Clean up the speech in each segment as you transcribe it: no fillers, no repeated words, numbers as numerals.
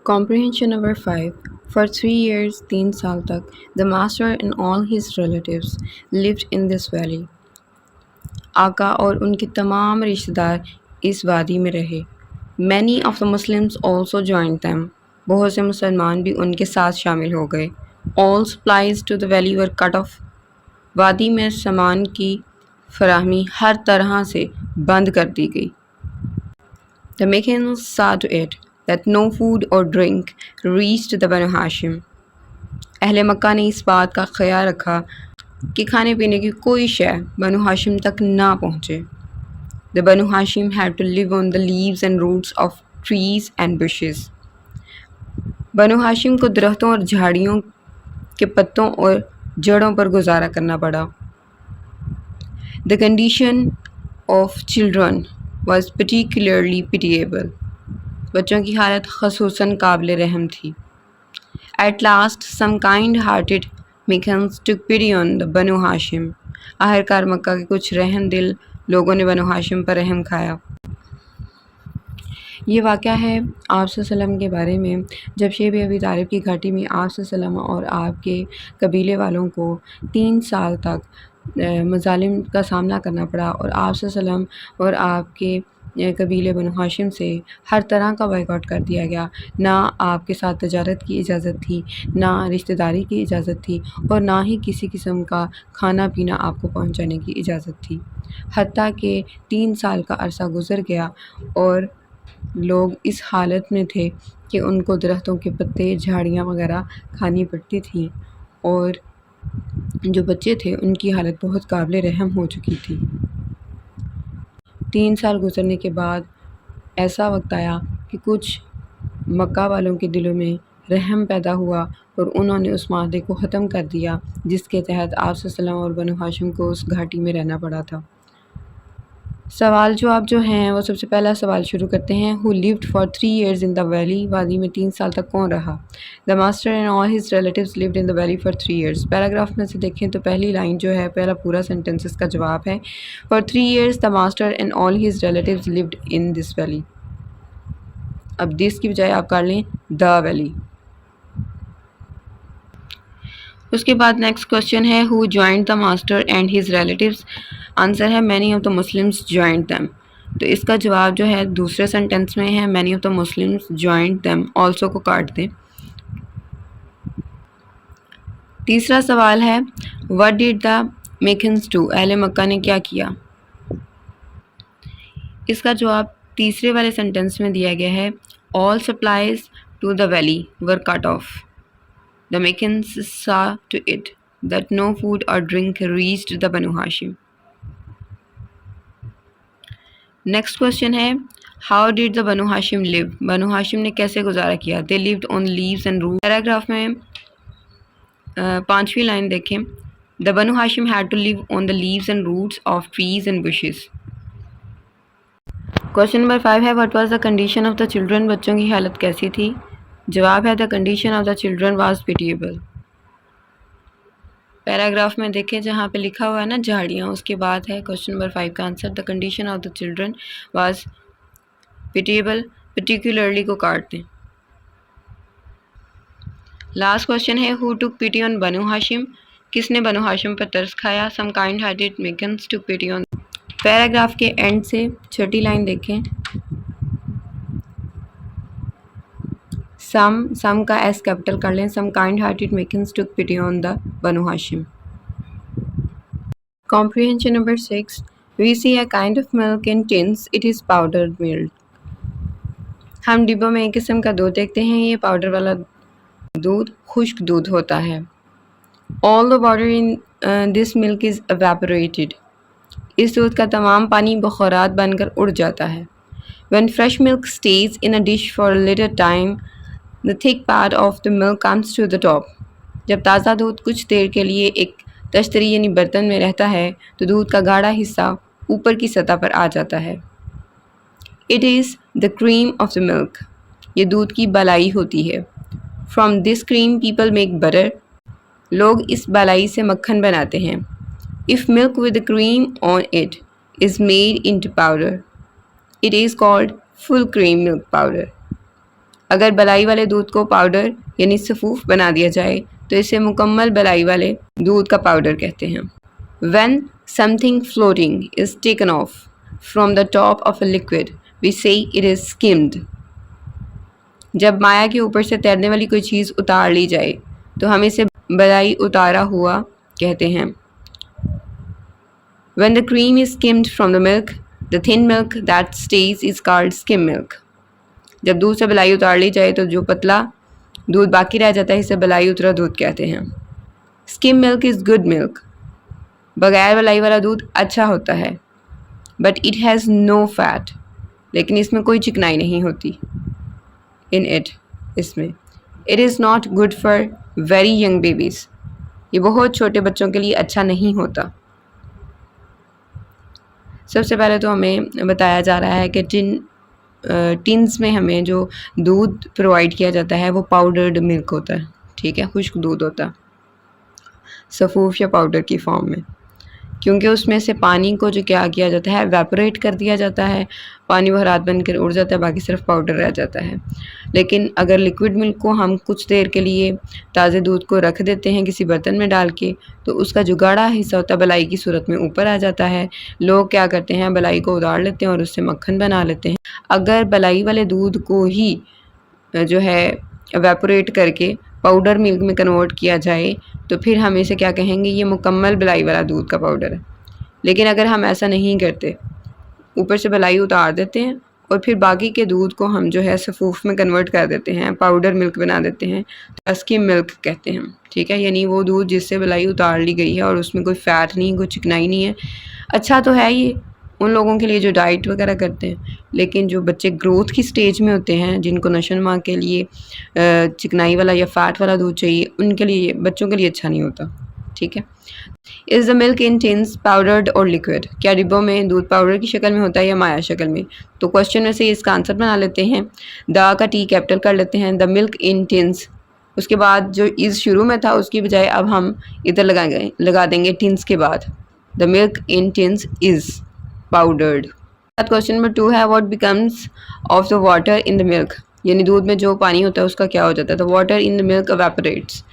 Comprehension number 5. For 3 years, 3 साल तक, the master and all his relatives lived in this valley. आका और उनके तमाम रिश्तेदार इस वादी में रहे. Many of the Muslims also joined them. बहुत से मुसलमान भी उनके साथ शामिल हो गए. All supplies to the valley were cut off. वादी में सामान की फराहमी हर तरह से बंद कर दी गई. The Meccans saw to it that no food or drink reached the Banu Hashim. अहले मक्का ने इस बात का ख्याल रखा कि खाने पीने की कोई शय बनु हाशिम तक ना पहुँचे. The Banu Hashim had to live on the leaves and roots of trees and bushes. बनु हाशिम को दरख्तों और झाड़ियों के पत्तों और जड़ों पर गुजारा करना पड़ा. The condition of children was particularly pitiable. बच्चों की हालत ख़ुसूसन काबिल रहम थी. At last, some kind-hearted Meccans took pity on the Banu Hashim. आखिरकार मक्का के कुछ रहम दिल लोगों ने बनु हाशिम पर रहम खाया. ये वाक़या है आप सल्लम के बारे में जब शेब अबी तालिब की घाटी में आप सल्लम और आपके कबीले वालों को 3 साल तक मज़ालिम का सामना करना पड़ा और आप सल्लम और आपके कबीले बनु हाशिम से हर तरह का बायकॉट कर दिया गया. ना आपके साथ तजारत की इजाज़त थी, ना रिश्तेदारी की इजाज़त थी और ना ही किसी किस्म का खाना पीना आपको पहुंचाने की इजाज़त थी. हत्ता कि 3 साल का अरसा गुज़र गया और लोग इस हालत में थे कि उनको दरख्तों के पत्ते, झाड़ियाँ वगैरह खानी पड़ती थी और जो बच्चे थे उनकी हालत बहुत काबिल रहम हो चुकी थी. 3 साल गुज़रने के बाद ऐसा वक्त आया कि कुछ मक्का वालों के दिलों में रहम पैदा हुआ और उन्होंने उस माहदे को ख़त्म कर दिया जिसके तहत आप सल्लम और बनु हाशिम को उस घाटी में रहना पड़ा था. सवाल जवाब जो हैं वो सबसे पहला सवाल शुरू करते हैं. Who lived for 3 years in the valley. वादी में 3 साल तक कौन रहा. The master and all his relatives lived in the valley for 3 years. Paragraph में से देखें तो पहली लाइन जो है पहला पूरा सेंटेंस इसका जवाब है. For 3 years the master and all his relatives lived in this valley. अब दिस की बजाय आप कर लें द वैली. उसके बाद नेक्स्ट क्वेश्चन है who joined the master and his relatives. Answer है many of the Muslims joined them. तो इसका जवाब जो है दूसरे सेंटेंस में है many of the Muslims joined them. Also को काट दें. तीसरा सवाल है what did the Meccans do. अहले मक्का ने क्या किया. इसका जवाब तीसरे वाले सेंटेंस में दिया गया है all supplies to the valley were cut off. The Meccans saw to it that no food or drink reached the Banu Hashim. Next question है How did the Banu Hashim live? Banu Hashim ने कैसे गुजारा किया. They lived on leaves and roots. Paragraph में पांचवी line देखें. The Banu Hashim had to live on the leaves and roots of trees and bushes. Question number 5 है What was the condition of the children? बच्चों की हालत कैसी थी. जवाब है the condition of the children was pitiable. Paragraph में देखें जहाँ पे लिखा हुआ है ना झाड़ियाँ उसके बाद है क्वेश्चन नंबर 5 का answer the condition of the children was pitiable. Particularly को काट दें. लास्ट क्वेश्चन है who took pity on Banu Hashim. किसने बनु हाशिम पर तरस खाया. Some kind hearted Meccans took pity on. Paragraph के एंड से छठी लाइन देखें. सम का एस कैपिटल कर लें. Some kind hearted Meccans took pity on the Banu Hashim. Comprehension number 6 we see a kind of milk in tins. It is powdered milk. हम डिब्बों में एक किस्म का दूध देखते हैं. ये पाउडर वाला दूध खुश्क दूध होता है. All the water in this milk is evaporated. इस दूध का तमाम पानी बखरात बनकर उड़ जाता है. When fresh milk stays in a dish for a little time The thick part of the milk comes to the top. जब ताज़ा दूध कुछ देर के लिए एक तश्तरी यानी बर्तन में रहता है तो दूध का गाढ़ा हिस्सा ऊपर की सतह पर आ जाता है. It is the cream of the milk. ये दूध की बलाई होती है. From this cream people make butter. लोग इस बलाई से मक्खन बनाते हैं. If milk with the cream on it is made into powder, it is called full cream milk powder. अगर बलाई वाले दूध को पाउडर यानी सफूफ बना दिया जाए तो इसे मुकम्मल बलाई वाले दूध का पाउडर कहते हैं। When something floating is taken off from the top of a liquid, we say it is skimmed. जब माया के ऊपर से तैरने वाली कोई चीज़ उतार ली जाए तो हम इसे बलाई उतारा हुआ कहते हैं। When the cream is skimmed from the milk, the thin milk that stays is called skim milk. जब दूध से बलाई उतार ली जाए तो जो पतला दूध बाकी रह जाता है इसे बलाई उतरा दूध कहते हैं। Skim milk is good milk. बगैर बलाई वाला दूध अच्छा होता है। But it has no fat. लेकिन इसमें कोई चिकनाई नहीं होती। In it, इसमें It is not good for very young babies. ये बहुत छोटे बच्चों के लिए अच्छा नहीं होता। सबसे पहले तो हमें बताया जा रहा है कि टिन्स में हमें जो दूध प्रोवाइड किया जाता है वो पाउडर्ड मिल्क होता है, ठीक है, खुश्क दूध होता है सफूफ या पाउडर की फॉर्म में, क्योंकि उसमें से पानी को जो क्या किया जाता है एवेपोरेट कर दिया जाता है, पानी बहरात बनकर उड़ जाता है, बाकी सिर्फ पाउडर रह जाता है। लेकिन अगर लिक्विड मिल्क को हम कुछ देर के लिए ताज़े दूध को रख देते हैं किसी बर्तन में डाल के तो उसका जो गाढ़ा हिस्सा होता है बलाई की सूरत में ऊपर आ जाता है। लोग क्या करते हैं बलाई को उतार लेते हैं और उससे मक्खन बना लेते हैं। अगर बलाई वाले दूध को ही जो है एवेपोरेट करके पाउडर मिल्क में कन्वर्ट किया जाए तो फिर हम इसे क्या कहेंगे, ये मुकम्मल बलाई वाला दूध का पाउडर है। लेकिन अगर हम ऐसा नहीं करते, ऊपर से बलाई उतार देते हैं और फिर बाकी के दूध को हम जो है सफूफ में कन्वर्ट कर देते हैं, पाउडर मिल्क बना देते हैं, तो स्किम मिल्क कहते हैं, ठीक है। यानी वो दूध जिससे बलाई उतार ली गई है और उसमें कोई फ़ैट नहीं, कोई चिकनाई नहीं है। अच्छा तो है ये उन लोगों के लिए जो डाइट वगैरह करते हैं, लेकिन जो बच्चे ग्रोथ की स्टेज में होते हैं जिनको नशोनुमा के लिए चिकनाई वाला या फ़ैट वाला दूध चाहिए, उनके लिए, बच्चों के लिए अच्छा नहीं होता, ठीक है। Is the milk in tins powdered or liquid? क्या डिब्बों में दूध पाउडर की शक्ल में होता है या माया शक्ल में? तो क्वेश्चन में से इसका आंसर बना लेते हैं। द का टी कैपिटल कर लेते हैं, द मिल्क इन टिन्स, उसके बाद जो इज़ शुरू में था उसकी बजाय अब हम इधर लगा देंगे टिन्स के बाद। The milk in tins is powdered. Question number 2 है, what becomes of the water in the milk? यानी दूध में जो पानी होता है उसका क्या हो जाता है? The water in the milk evaporates.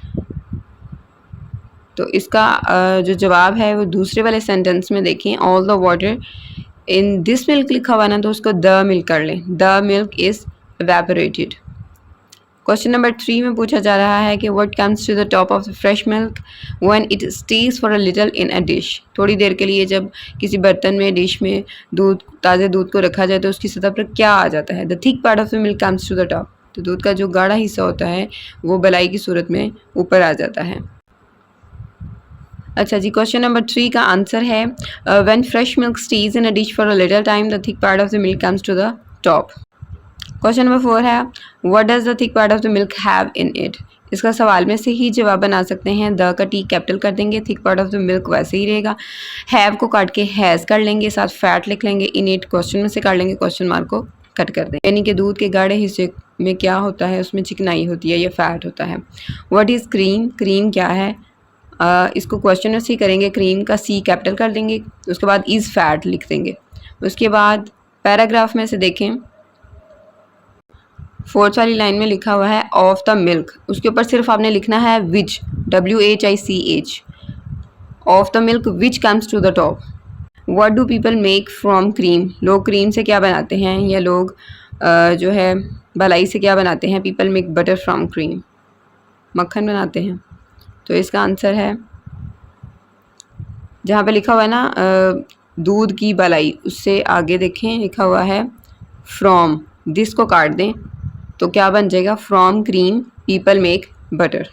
तो इसका जो जवाब है वो दूसरे वाले सेंटेंस में देखें, all the water in this milk लिखा हुआ ना तो उसको द मिल्क कर लें, the milk is evaporated. Question number 3 में पूछा जा रहा है कि what comes to the top of the fresh milk when it stays for a little in a dish? थोड़ी देर के लिए जब किसी बर्तन में, डिश में दूध, ताज़े दूध को रखा जाए तो उसकी सतह पर क्या आ जाता है? The thick part of the milk comes to the top. तो दूध का जो गाढ़ा हिस्सा होता है वो बलाई की सूरत में ऊपर आ जाता है। अच्छा जी, क्वेश्चन नंबर 3 का आंसर है when fresh milk stays in a dish for a little time the thick part of the milk comes to the top. Question number 4 है, what does the thick part of the milk have in it? इसका सवाल में से ही जवाब बना सकते हैं। The का टी कैपिटल कर देंगे, thick part of the milk वैसे ही रहेगा। हैव को काट के हैज़ कर लेंगे, साथ फैट लिख लेंगे, इन इट क्वेश्चन में से काट लेंगे, क्वेश्चन मार्क को कट कर देंगे। यानी कि दूध के गाढ़े हिस्से में क्या होता है, उसमें चिकनाई होती है या फैट होता है। What is cream? क्रीम क्या है? इसको क्वेश्चन में से ही करेंगे, क्रीम का सी कैपिटल कर देंगे, उसके बाद इज़ फैट लिख देंगे। उसके बाद पैराग्राफ में से देखें, 4th वाली लाइन में लिखा हुआ है ऑफ द मिल्क, उसके ऊपर सिर्फ आपने लिखना है which, WHICH, of the milk which comes to the top. What do people make from cream? लोग क्रीम से क्या बनाते हैं, या लोग जो है बलाई से क्या बनाते हैं? People make butter from cream, मक्खन बनाते हैं। तो इसका आंसर है, जहाँ पे लिखा हुआ है ना दूध की बलाई, उससे आगे देखें लिखा हुआ है फ्रॉम, दिस को काट दें तो क्या बन जाएगा? From cream people make butter.